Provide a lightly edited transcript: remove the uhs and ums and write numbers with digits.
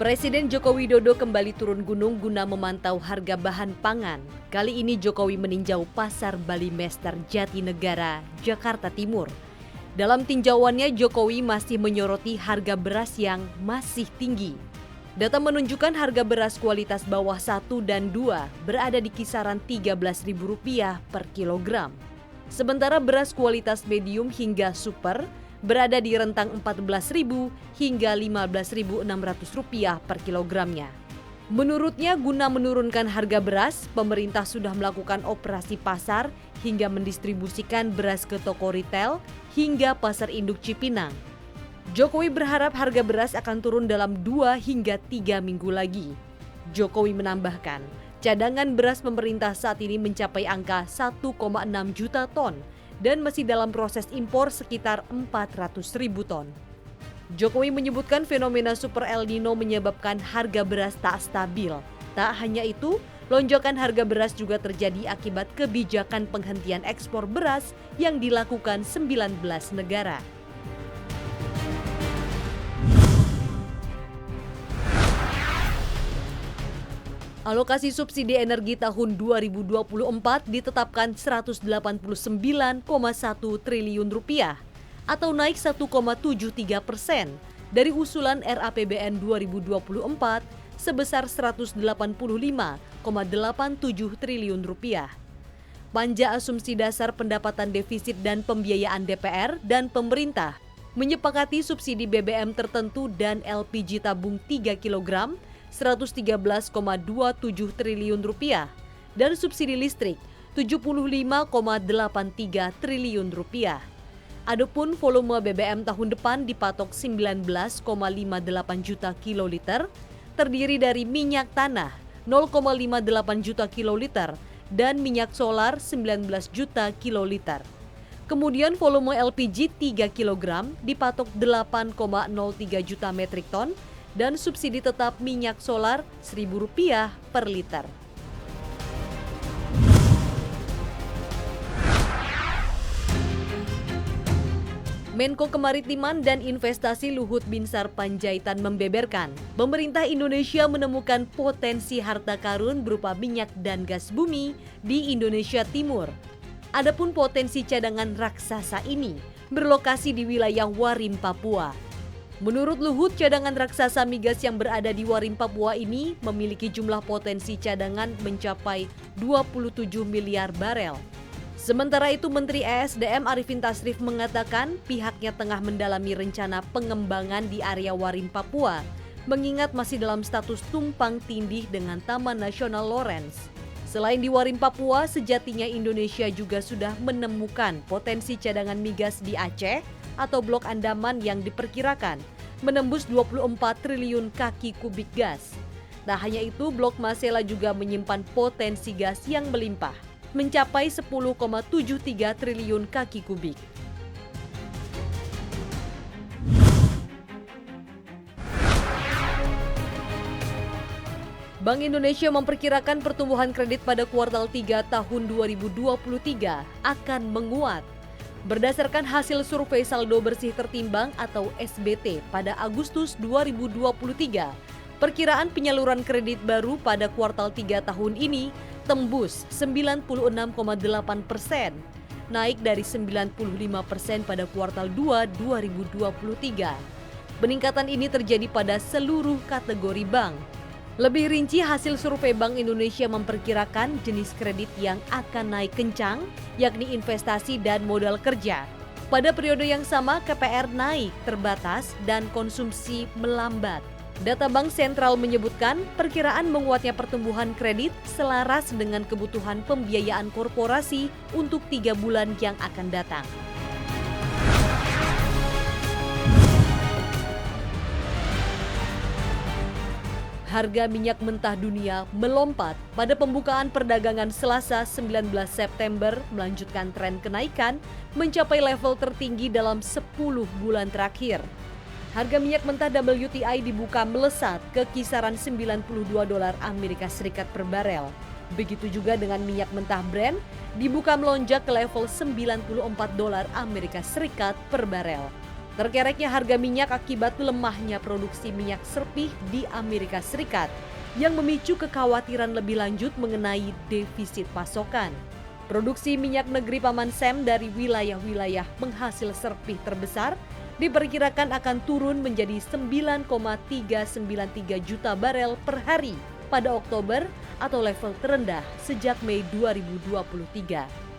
Presiden Joko Widodo kembali turun gunung guna memantau harga bahan pangan. Kali ini Jokowi meninjau Pasar Bali Mester Jatinegara, Jakarta Timur. Dalam tinjauannya, Jokowi masih menyoroti harga beras yang masih tinggi. Data menunjukkan harga beras kualitas bawah 1 dan 2 berada di kisaran Rp13.000 per kilogram. Sementara beras kualitas medium hingga super berada di rentang Rp14.000 hingga Rp15.600 per kilogramnya. Menurutnya, guna menurunkan harga beras, pemerintah sudah melakukan operasi pasar hingga mendistribusikan beras ke toko retail hingga pasar induk Cipinang. Jokowi berharap harga beras akan turun dalam 2 hingga 3 minggu lagi. Jokowi menambahkan, cadangan beras pemerintah saat ini mencapai angka 1,6 juta ton dan masih dalam proses impor sekitar 400.000 ton. Jokowi menyebutkan fenomena Super El Nino menyebabkan harga beras tak stabil. Tak hanya itu, lonjakan harga beras juga terjadi akibat kebijakan penghentian ekspor beras yang dilakukan 19 negara. Alokasi subsidi energi tahun 2024 ditetapkan Rp189,1 triliun atau naik 1,73% dari usulan RAPBN 2024 sebesar Rp185,87 triliun. Panja asumsi dasar pendapatan defisit dan pembiayaan DPR dan pemerintah menyepakati subsidi BBM tertentu dan LPG tabung 3 kg Rp113,27 triliun dan subsidi listrik Rp75,83 triliun. Adapun volume BBM tahun depan dipatok 19,58 juta kiloliter, terdiri dari minyak tanah 0,58 juta kiloliter dan minyak solar 19 juta kiloliter. Kemudian volume LPG 3 kg dipatok 8,03 juta metrik ton dan subsidi tetap minyak solar Rp1.000 per liter. Menko Kemaritiman dan Investasi Luhut Binsar Panjaitan membeberkan, pemerintah Indonesia menemukan potensi harta karun berupa minyak dan gas bumi di Indonesia Timur. Adapun potensi cadangan raksasa ini berlokasi di wilayah Warim, Papua. Menurut Luhut, cadangan raksasa migas yang berada di Warim, Papua ini memiliki jumlah potensi cadangan mencapai 27 miliar barel. Sementara itu, Menteri ESDM Arifin Tasrif mengatakan pihaknya tengah mendalami rencana pengembangan di area Warim, Papua, mengingat masih dalam status tumpang tindih dengan Taman Nasional Lawrence. Selain di Warim, Papua, sejatinya Indonesia juga sudah menemukan potensi cadangan migas di Aceh atau Blok Andaman yang diperkirakan menembus 24 triliun kaki kubik gas. Tak hanya itu, Blok Masela juga menyimpan potensi gas yang melimpah, mencapai 10,73 triliun kaki kubik. Bank Indonesia memperkirakan pertumbuhan kredit pada kuartal 3 tahun 2023 akan menguat. Berdasarkan hasil survei saldo bersih tertimbang atau SBT pada Agustus 2023, perkiraan penyaluran kredit baru pada kuartal 3 tahun ini tembus 96,8%, naik dari 95% pada kuartal 2 2023. Peningkatan ini terjadi pada seluruh kategori bank. Lebih rinci, hasil survei Bank Indonesia memperkirakan jenis kredit yang akan naik kencang, yakni investasi dan modal kerja. Pada periode yang sama, KPR naik terbatas dan konsumsi melambat. Data Bank Sentral menyebutkan perkiraan menguatnya pertumbuhan kredit selaras dengan kebutuhan pembiayaan korporasi untuk 3 bulan yang akan datang. Harga minyak mentah dunia melompat pada pembukaan perdagangan Selasa 19 September melanjutkan tren kenaikan mencapai level tertinggi dalam 10 bulan terakhir. Harga minyak mentah WTI dibuka melesat ke kisaran $92 Amerika Serikat per barel. Begitu juga dengan minyak mentah Brent dibuka melonjak ke level $94 Amerika Serikat per barel. Terkereknya harga minyak akibat lemahnya produksi minyak serpih di Amerika Serikat yang memicu kekhawatiran lebih lanjut mengenai defisit pasokan. Produksi minyak negeri Paman Sam dari wilayah-wilayah penghasil serpih terbesar diperkirakan akan turun menjadi 9,393 juta barel per hari pada Oktober atau level terendah sejak Mei 2023.